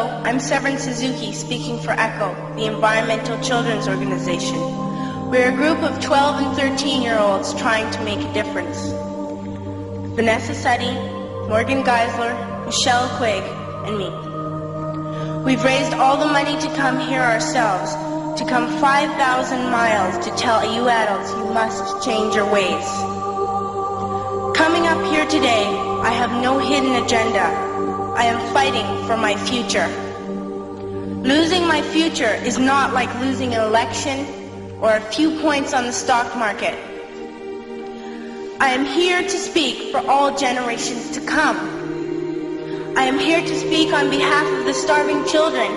Hello, I'm Severin Suzuki speaking for ECHO, the Environmental Children's Organization. We're a group of 12 and 13-year-olds trying to make a difference. Vanessa Suddy, Morgan Geisler, Michelle Quigg, and me. We've raised all the money to come here ourselves, to come 5,000 miles to tell you adults you must change your ways. Coming up here today, I have no hidden agenda. I am fighting for my future. Losing my future is not like losing an election or a few points on the stock market. I am here to speak for all generations to come. I am here to speak on behalf of the starving children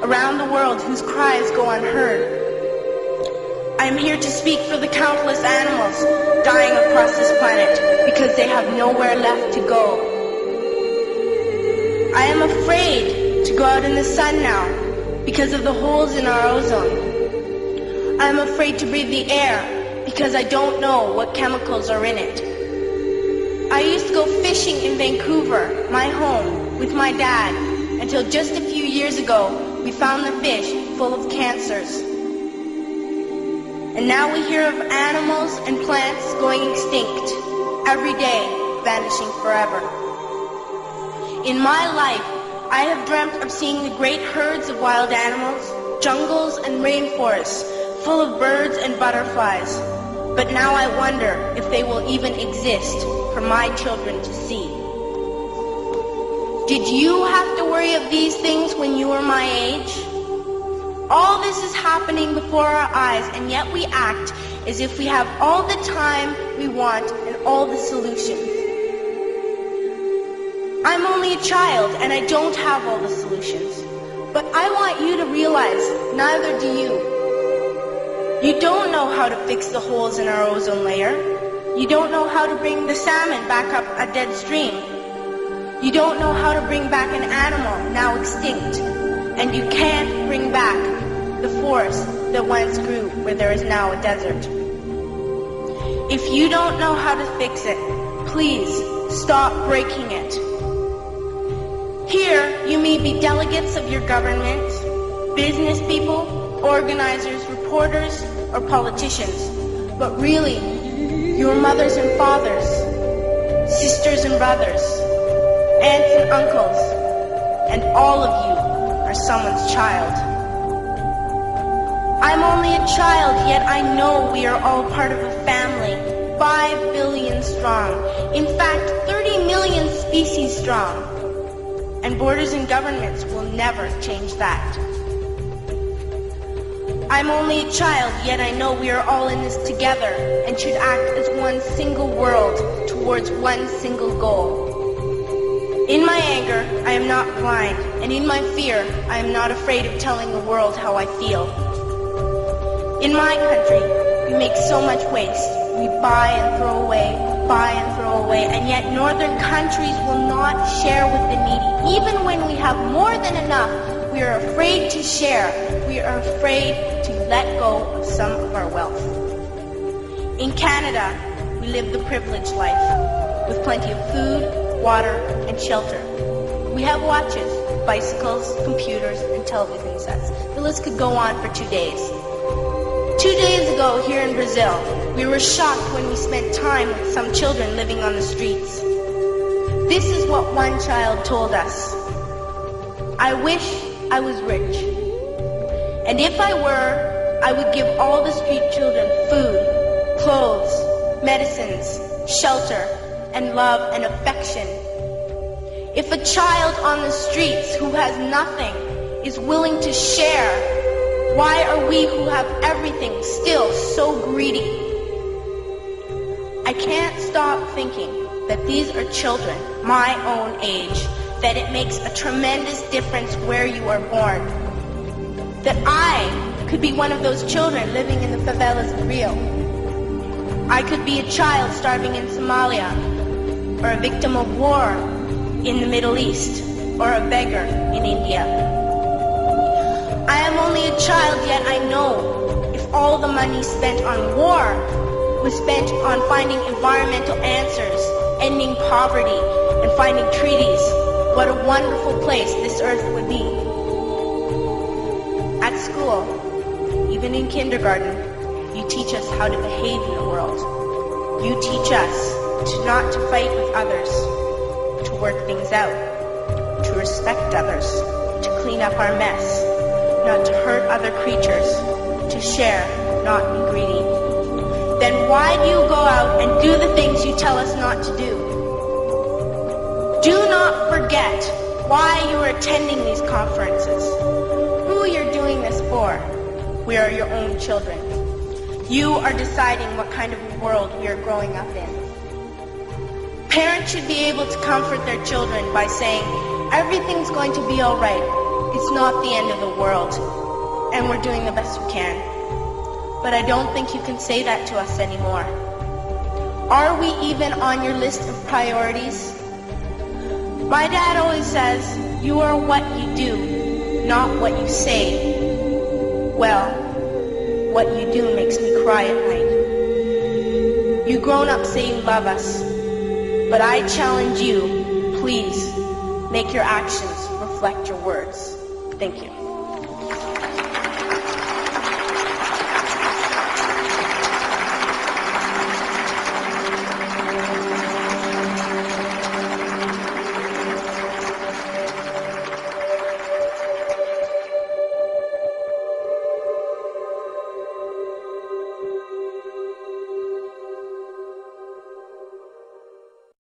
around the world whose cries go unheard. I am here to speak for the countless animals dying across this planet because they have nowhere left to go. I am afraid to go out in the sun now because of the holes in our ozone. I am afraid to breathe the air because I don't know what chemicals are in it. I used to go fishing in Vancouver, my home, with my dad, until just a few years ago we found the fish full of cancers. And now we hear of animals and plants going extinct, every day vanishing forever. In my life, I have dreamt of seeing the great herds of wild animals, jungles and rainforests full of birds and butterflies. But now I wonder if they will even exist for my children to see. Did you have to worry of these things when you were my age? All this is happening before our eyes, and yet we act as if we have all the time we want and all the solutions. I'm only a child and I don't have all the solutions. But I want you to realize neither do you. You don't know how to fix the holes in our ozone layer. You don't know how to bring the salmon back up a dead stream. You don't know how to bring back an animal now extinct. And you can't bring back the forest that once grew where there is now a desert. If you don't know how to fix it, please stop breaking it. Here, you may be delegates of your government, business people, organizers, reporters, or politicians, but really, your mothers and fathers, sisters and brothers, aunts and uncles, and all of you are someone's child. I'm only a child, yet I know we are all part of a family, 5 billion strong, in fact, 30 million species strong. And borders and governments will never change that. I'm only a child, yet I know we are all in this together and should act as one single world towards one single goal. In my anger, I am not blind, and in my fear, I am not afraid of telling the world how I feel. In my country, we make so much waste. We buy and throw away, and yet northern countries will not share with the needy. Even when we have more than enough, we are afraid to share. We are afraid to let go of some of our wealth. In Canada, we live the privileged life, with plenty of food, water, and shelter. We have watches, bicycles, computers, and television sets. The list could go on for 2 days. 2 days ago, here in Brazil, we were shocked when we spent time with some children living on the streets. This is what one child told us. I wish I was rich. And if I were, I would give all the street children food, clothes, medicines, shelter, and love and affection. If a child on the streets who has nothing is willing to share, why are we who have everything still so greedy? I can't stop thinking that these are children my own age, that it makes a tremendous difference where you are born. That I could be one of those children living in the favelas of Rio. I could be a child starving in Somalia, or a victim of war in the Middle East, or a beggar in India. I am only a child, yet I know if all the money spent on war was spent on finding environmental answers, ending poverty, and finding treaties, what a wonderful place this earth would be. And in kindergarten, you teach us how to behave in the world. You teach us not to fight with others, to work things out, to respect others, to clean up our mess, not to hurt other creatures, to share, not be greedy. Then why do you go out and do the things you tell us not to do? Do not forget why you are attending these conferences, who you're doing this for. We are your own children. You are deciding what kind of world we are growing up in. Parents should be able to comfort their children by saying, everything's going to be all right. It's not the end of the world, and we're doing the best we can. But I don't think you can say that to us anymore. Are we even on your list of priorities? My dad always says, you are what you do, not what you say. Well, what you do makes me cry at night. You grown up say you love us, but I challenge you, please, make your actions reflect your words. Thank you.